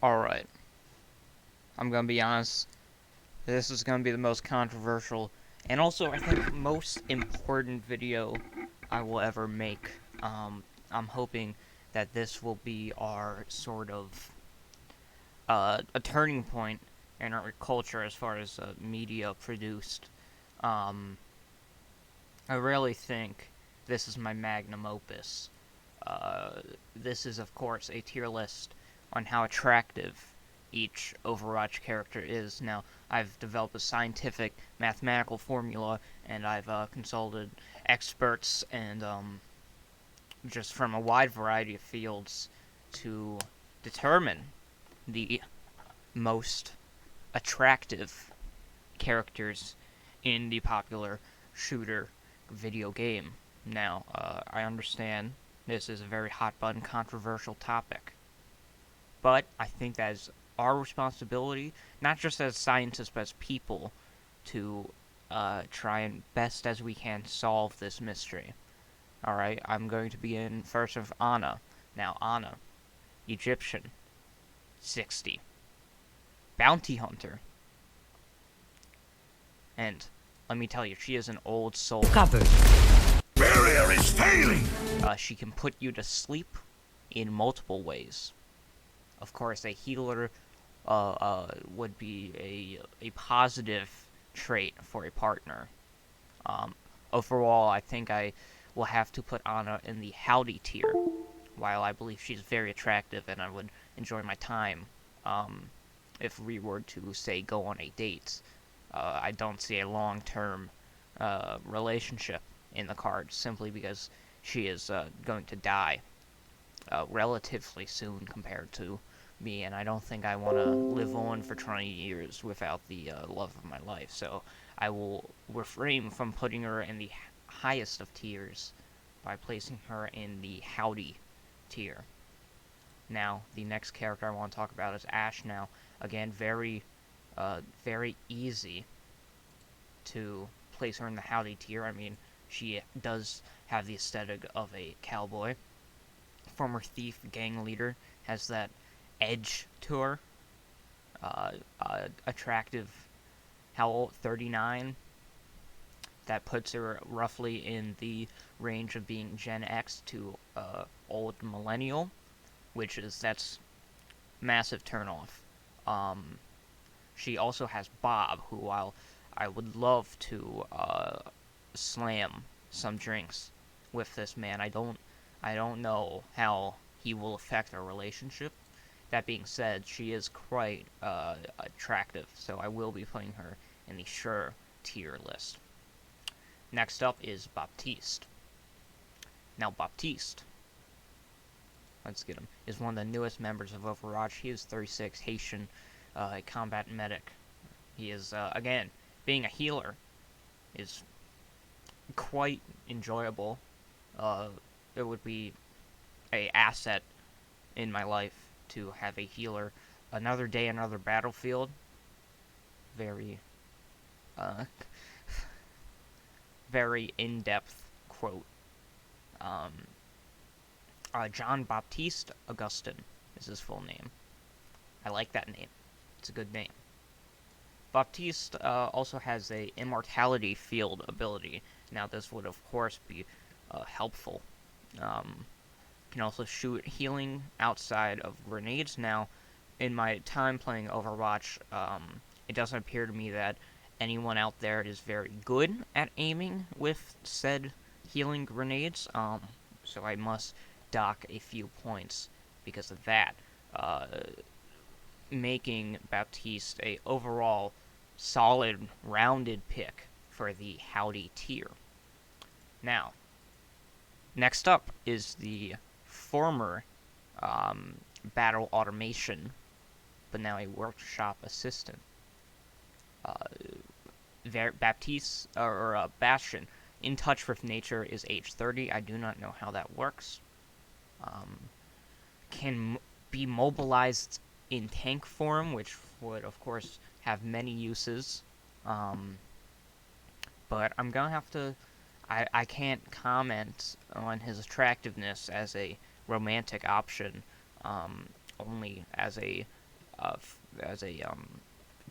Alright, I'm gonna be honest. This is gonna be the most controversial and also, I think, most important video I will ever make. I'm hoping that this will be our sort of a turning point in our culture as far as media produced. Um, I really think this is my magnum opus. This is, of course, a tier list on how attractive each Overwatch character is. Now, I've developed a scientific mathematical formula, and I've consulted experts and just from a wide variety of fields to determine the most attractive characters in the popular shooter video game. Now, I understand this is a very hot button controversial topic, but I think that is our responsibility, not just as scientists, but as people, to try and best as we can solve this mystery. Alright, I'm going to begin first with Ana. Now, Ana, Egyptian, 60. Bounty hunter. And let me tell you, she is an old soul. Covered. Barrier is failing! She can put you to sleep in multiple ways. Of course, a healer would be a positive trait for a partner. Overall, I think I will have to put Ana in the howdy tier. While I believe she's very attractive and I would enjoy my time if we were to, say, go on a date, I don't see a long-term relationship in the cards simply because she is going to die relatively soon compared to me, and I don't think I want to live on for 20 years without the love of my life. So I will refrain from putting her in the highest of tiers by placing her in the howdy tier. Now, the next character I want to talk about is Ashe. Now, again, very easy to place her in the howdy tier. I mean, she does have the aesthetic of a cowboy. Former thief, gang leader, has that edge to her. Attractive, how old? 39. That puts her roughly in the range of being Gen X to old millennial, that's massive turnoff. She also has Bob, who, while I would love to slam some drinks with this man, I don't know how he will affect our relationship. That being said, she is quite attractive, so I will be putting her in the sure tier list. Next up is Baptiste. Now, Baptiste, let's get him, is one of the newest members of Overwatch. He is 36, Haitian, a combat medic. He is, again, being a healer is quite enjoyable. It would be a asset in my life to have a healer. Another day, another battlefield. Very, very in-depth quote. John Baptiste Augustin is his full name. I like that name. It's a good name. Baptiste also has a immortality field ability. Now, this would, of course, be helpful. Can also shoot healing outside of grenades. Now, in my time playing Overwatch, it doesn't appear to me that anyone out there is very good at aiming with said healing grenades. So I must dock a few points because of that. Making Baptiste a overall solid, rounded pick for the howdy tier. Now, next up is the former battle automation, but now a workshop assistant. Baptiste, or Bastion, in touch with nature, is age 30. I do not know how that works. Can be mobilized in tank form, which would, of course, have many uses. But I'm gonna have to... I can't comment on his attractiveness as a romantic option, only as a as a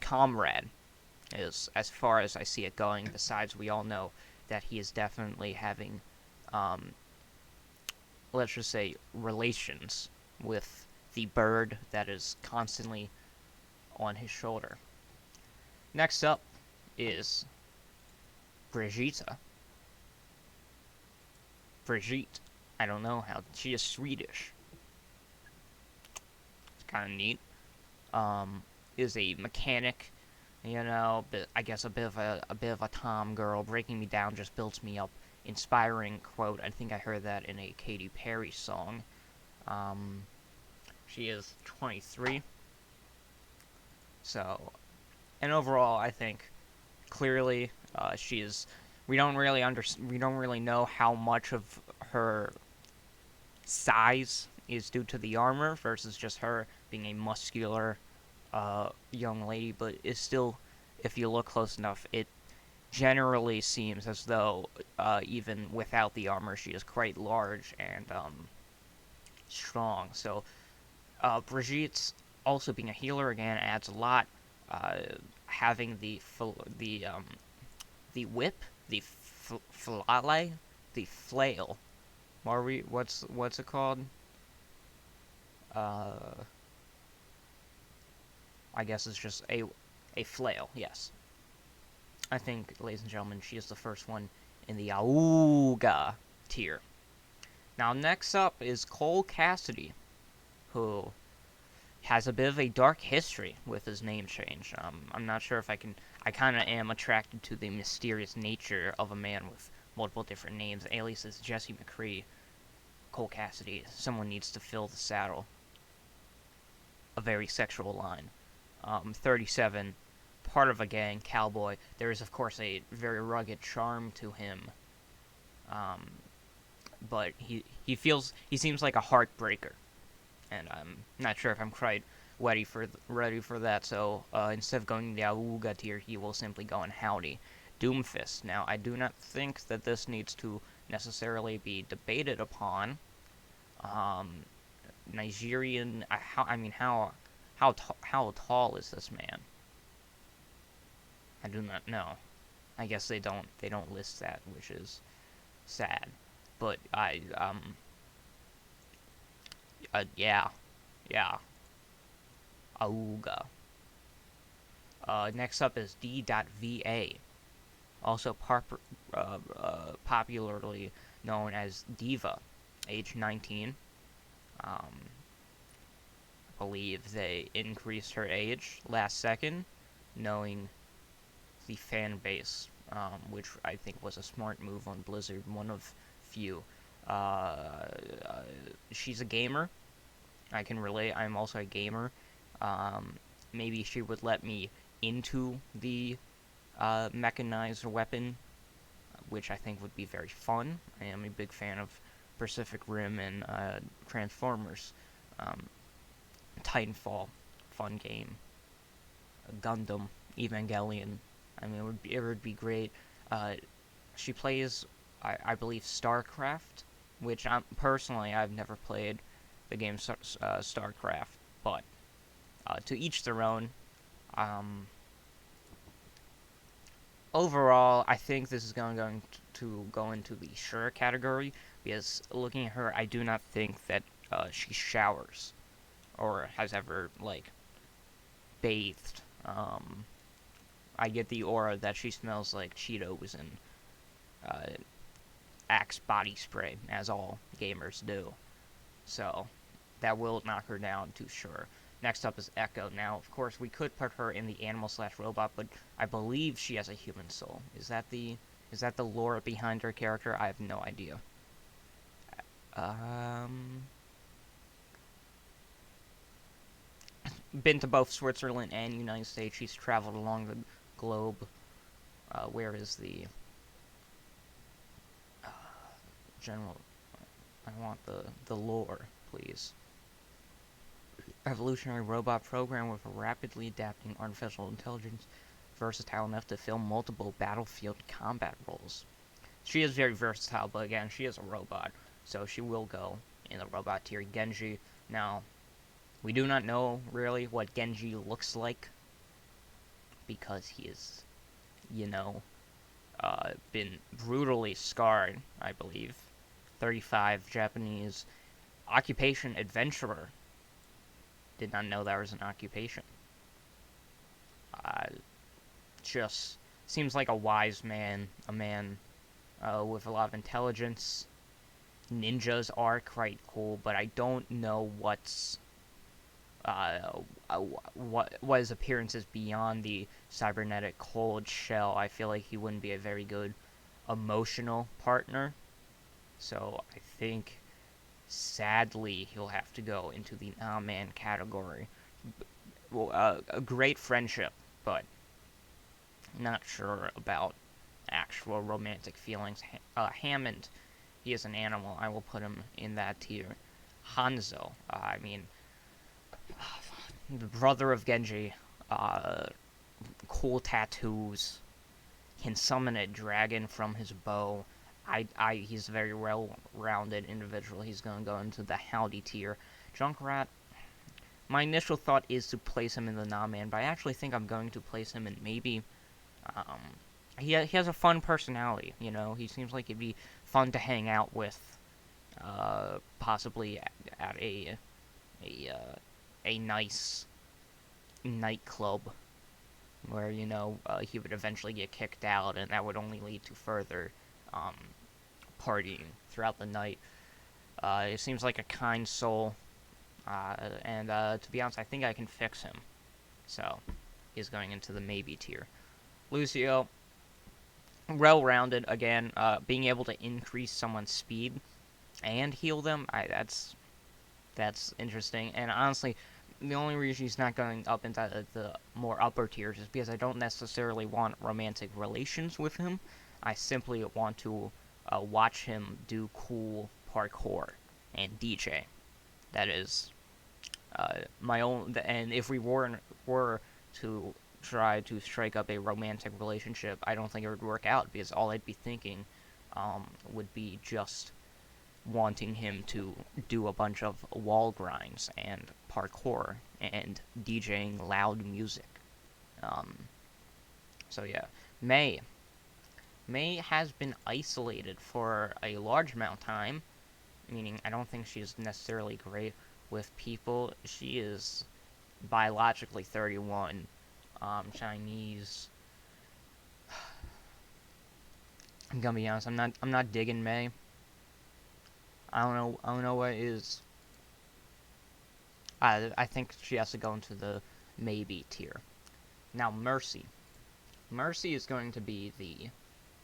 comrade, is as far as I see it going. Besides, we all know that he is definitely having, um, let's just say, relations with the bird that is constantly on his shoulder. Next up is Brigitte. Brigitte. I don't know how. She is Swedish. It's kind of neat. Is a mechanic. You know, but I guess a bit of a tom girl. Breaking me down just builds me up. Inspiring quote. I think I heard that in a Katy Perry song. Um, she is 23. So, and overall, I think clearly she is. We don't really know how much of her size is due to the armor versus just her being a muscular young lady, but it's still, if you look close enough, it generally seems as though even without the armor, she is quite large and strong. So Brigitte's also being a healer again adds a lot. Uh, Having the whip, the flale, the flail. What's it called? Uh, I guess it's just a flail. Yes, I think, ladies and gentlemen, she is the first one in the Auga tier. Now, next up is Cole Cassidy, who has a bit of a dark history with his name change. I'm not sure if I can. I kind of am attracted to the mysterious nature of a man with multiple different names. Aliases Jesse McCree, Cole Cassidy. Someone needs to fill the saddle. A very sexual line. 37, part of a gang, cowboy. There is, of course, a very rugged charm to him. Um, but he seems like a heartbreaker, and I'm not sure if I'm quite ready for that. So instead of going the Auga tier, he will simply go in Howdy. Doomfist. Now, I do not think that this needs to necessarily be debated upon. Nigerian. How tall is this man? I do not know. I guess they don't list that, which is sad. But yeah, yeah, Auga. Next up is D.Va, also popularly known as Diva, age 19. I believe they increased her age last second, knowing the fan base, which I think was a smart move on Blizzard, one of few. She's a gamer. I can relate. I'm also a gamer. Maybe she would let me into the mechanized weapon, which I think would be very fun. I am a big fan of Pacific Rim and Transformers. Um, Titanfall, fun game. Gundam, Evangelion. I mean, it would be great. She plays, I believe, StarCraft, which personally I've never played the game StarCraft, but to each their own. Um, Overall, I think this is going to go into the sure category because looking at her, I do not think that she showers or has ever like bathed. I get the aura that she smells like Cheetos and uh, Axe body spray, as all gamers do. So that will knock her down to sure. Next up is Echo. Now, of course, we could put her in the animal slash robot, but I believe she has a human soul. Is that the lore behind her character? I have no idea. Been to both Switzerland and United States. She's traveled along the globe. Where is the uh, general? I want the lore, please. Evolutionary robot program with a rapidly adapting artificial intelligence, versatile enough to fill multiple battlefield combat roles. She is very versatile, but again, she is a robot, so she will go in the robot tier. Genji. Now, We do not know really what Genji looks like because he is, you know, been brutally scarred, I believe. 35, Japanese. Occupation adventurer. Did not know that was an occupation. Uh, just seems like a wise man, a man with a lot of intelligence. Ninjas are quite cool, but I don't know what his appearance is beyond the cybernetic cold shell. I feel like he wouldn't be a very good emotional partner. So I think, sadly, he'll have to go into the nah man category. Well, a great friendship, but not sure about actual romantic feelings. Hammond, he is an animal. I will put him in that tier. Hanzo, I mean, the brother of Genji, uh, cool tattoos, can summon a dragon from his bow. He's a very well-rounded individual. He's gonna go into the Howdy tier. Junkrat, my initial thought is to place him in the nah man, but I actually think I'm going to place him in maybe. Um, he has a fun personality. You know, he seems like it'd be fun to hang out with. Possibly at a a nice nightclub where he would eventually get kicked out, and that would only lead to further um, partying throughout the night. It seems like a kind soul, and to be honest, I think I can fix him. So he's going into the maybe tier. Lucio, well-rounded again, being able to increase someone's speed and heal them. That's interesting. And honestly, the only reason he's not going up into the more upper tiers is because I don't necessarily want romantic relations with him. I simply want to watch him do cool parkour and DJ. That is my own. And if we were to try to strike up a romantic relationship, I don't think it would work out because all I'd be thinking would be just wanting him to do a bunch of wall grinds and parkour and DJing loud music. Um, so yeah, May. May has been isolated for a large amount of time, meaning I don't think she's necessarily great with people. She is biologically 31, Chinese. I'm gonna be honest. I'm not digging May. I don't know what is. I think she has to go into the maybe tier. Now Mercy. Mercy is going to be the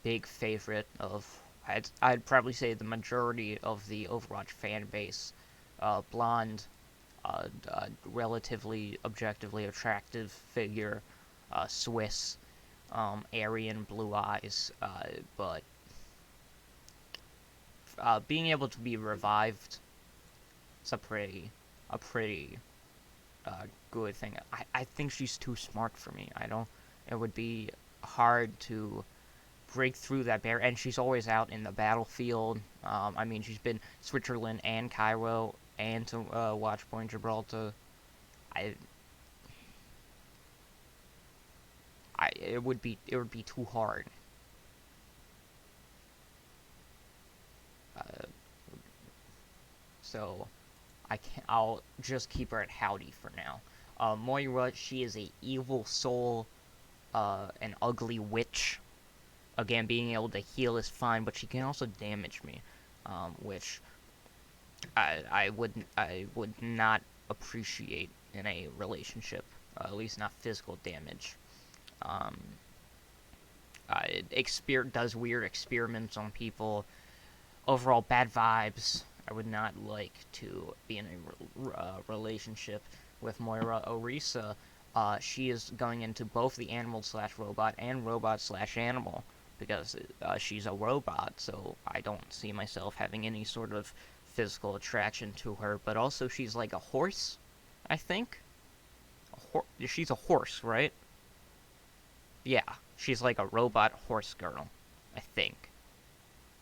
big favorite of. I'd probably say the majority of the Overwatch fan base. Blonde, relatively objectively attractive figure, Swiss, Aryan blue eyes, but being able to be revived is a pretty good thing. I think she's too smart for me. I don't. It would be hard to break through that barrier, and she's always out in the battlefield. I mean, she's been Switzerland and Cairo and to Watchpoint Gibraltar. I, it would be too hard. Uh, so I'll just keep her at Howdy for now. Moira, she is a evil soul, an ugly witch. Again, being able to heal is fine, but she can also damage me, which I would not appreciate in a relationship, at least not physical damage. Um, does weird experiments on people. Overall, bad vibes. I would not like to be in a relationship with Moira Orisa. She is going into both the animal/robot and robot/animal because she's a robot, so I don't see myself having any sort of physical attraction to her. But also, she's like a horse, I think. She's a horse, right? Yeah, she's like a robot horse girl, I think.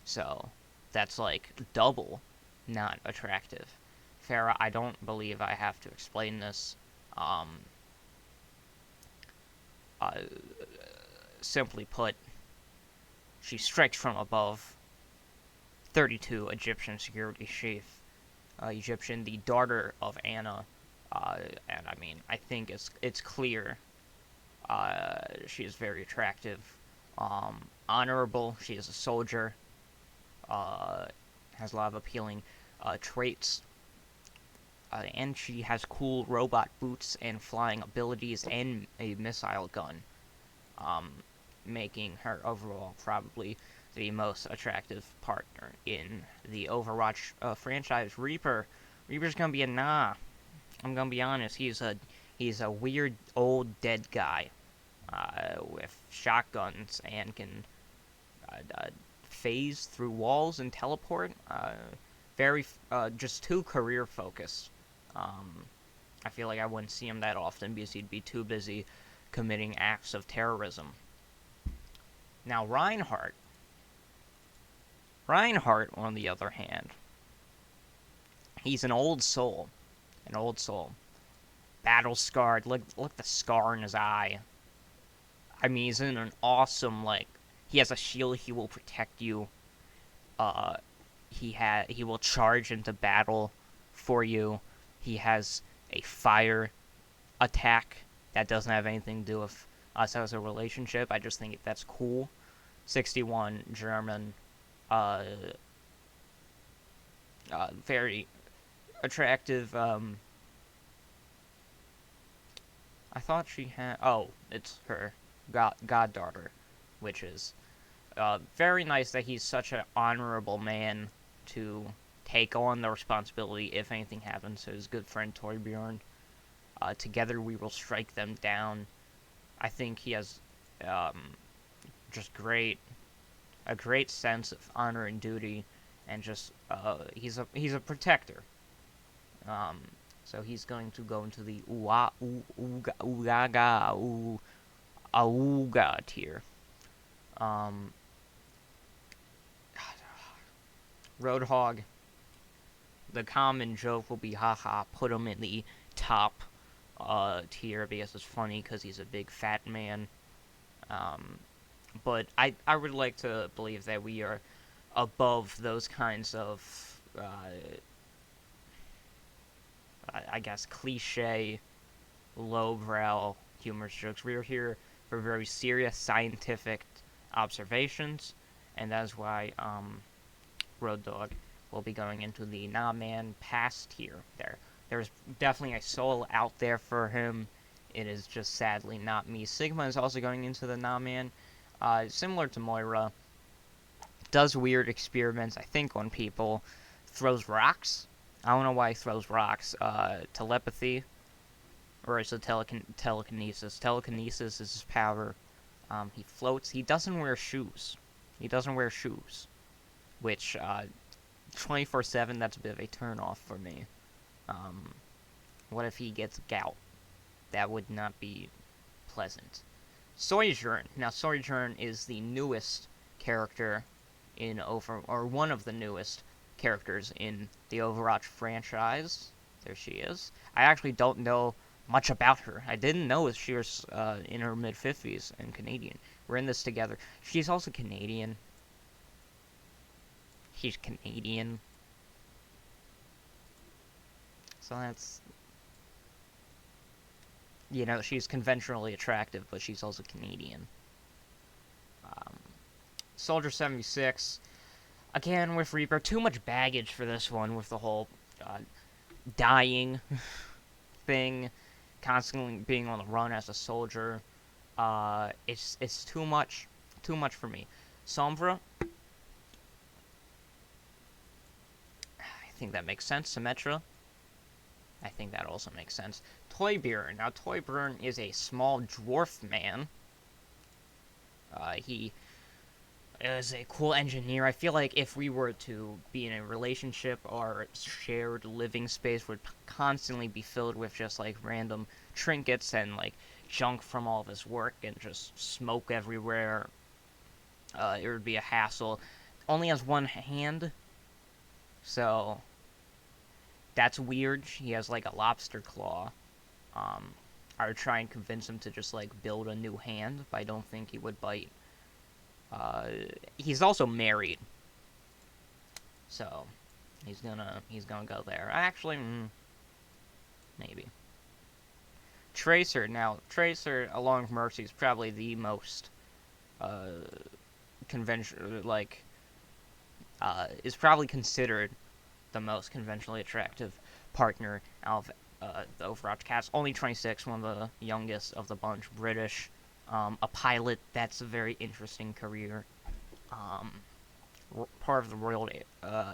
So that's like double not attractive. Farah, I don't believe I have to explain this. Um, uh, Simply put, she strikes from above. 32 Egyptian security chief, Egyptian, the daughter of Anna, and I mean, I think it's clear she is very attractive, honorable. She is a soldier, uh, has a lot of appealing traits, and she has cool robot boots and flying abilities and a missile gun, um, making her overall probably the most attractive partner in the Overwatch franchise. Reaper's gonna be a nah. I'm gonna be honest. He's a weird old dead guy with shotguns and can phase through walls and teleport. Very just too career focused. Um, I feel like I wouldn't see him that often because he'd be too busy committing acts of terrorism. Now Reinhardt, on the other hand, he's an old soul, battle scarred. Look the scar in his eye. I mean, he's in an awesome he has a shield. He will protect you. Uh, he will charge into battle for you. He has a fire attack that doesn't have anything to do with us as a relationship. I just think that's cool. 61 German, uh, very attractive. I thought she had. Oh, it's her goddaughter, which is very nice that he's such an honorable man to take on the responsibility if anything happens to his good friend Torbjorn. Together we will strike them down. I think he has just a great sense of honor and duty, and just he's a protector. Um, so he's going to go into the Auga tier. Um, Roadhog. The common joke will be, haha, put him in the top tier because it's funny because he's a big fat man. Um, but I would like to believe that we are above those kinds of I guess cliche, lowbrow humorous jokes. We are here for very serious scientific observations, and that's why Road Dogg will be going into the Nah Man pass tier. There's definitely a soul out there for him. It is just sadly not me. Sigma is also going into the Nah Man. Similar to Moira, does weird experiments, I think, on people. Throws rocks. I don't know why he throws rocks. Telepathy, or is it telekinesis? Telekinesis is his power. He floats. He doesn't wear shoes. Which 24/7, that's a bit of a turnoff for me. What if he gets gout? That would not be pleasant. Sojourn. Now, Sojourn is the newest character or one of the newest characters in the Overwatch franchise. There she is. I actually don't know much about her. I didn't know she was in her mid-50s and Canadian. We're in this together. She's also Canadian. She's Canadian. So that's... she's conventionally attractive, but she's also Canadian. Soldier 76. Again, with Reaper, too much baggage for this one with the whole dying thing, constantly being on the run as a soldier. It's too much for me. Sombra, I think that makes sense. Symmetra, I think that also makes sense. Torbjorn. Now, Torbjorn is a small dwarf man. He is a cool engineer. I feel like if we were to be in a relationship, our shared living space would constantly be filled with just random trinkets and junk from all of his work and just smoke everywhere. It would be a hassle. Only has one hand, so That's weird. He has like a lobster claw. I would try and convince him to just like build a new hand, but I don't think he would bite. Uh, he's also married, so he's gonna go there. Actually, maybe. Tracer, now Tracer along with Mercy is probably the most conventional, like is probably considered the most conventionally attractive partner out of the Overwatch cast. Only 26, one of the youngest of the bunch, British, a pilot. That's a very interesting career. Um, Part of the Royal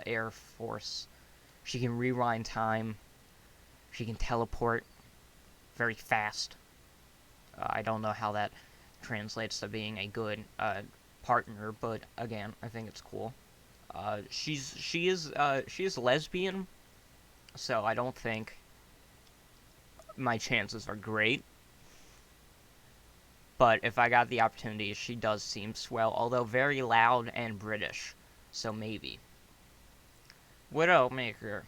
Air Force. She can rewind time. She can teleport very fast. I don't know how that translates to being a good partner, but again, I think it's cool. She is lesbian, so I don't think my chances are great. But if I got the opportunity, she does seem swell, although very loud and British. So maybe. Widowmaker.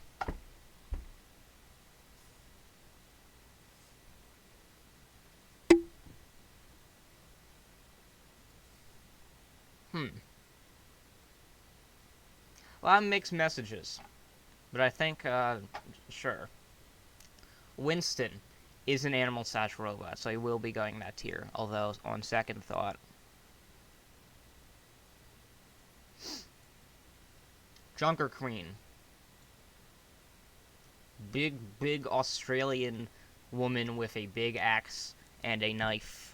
A lot of mixed messages. But I think, sure. Winston is an animal/robot, so he will be going that tier. Although, on second thought, Junker Queen. Big Australian woman with a big axe and a knife.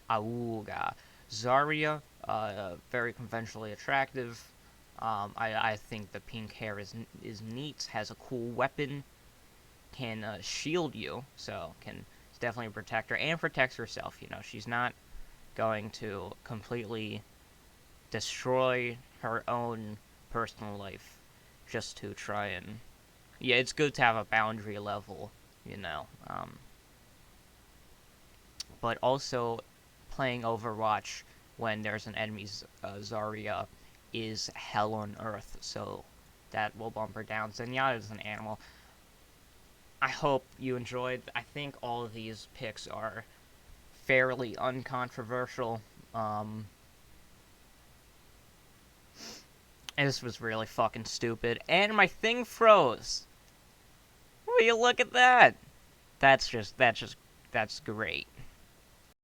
Auga. Zarya, very conventionally attractive. I think the pink hair is neat. Has a cool weapon. Can shield you, so can definitely protect her and protects herself. You know, she's not going to completely destroy her own personal life just to try and. Yeah, it's good to have a boundary level, you know. But also playing Overwatch when there's an enemy Zarya is hell on earth, so that will bump her down. Zenyatta is an animal. I hope you enjoyed. I think all of these picks are fairly uncontroversial. And this was really fucking stupid. And my thing froze. Will you look at that? That's great.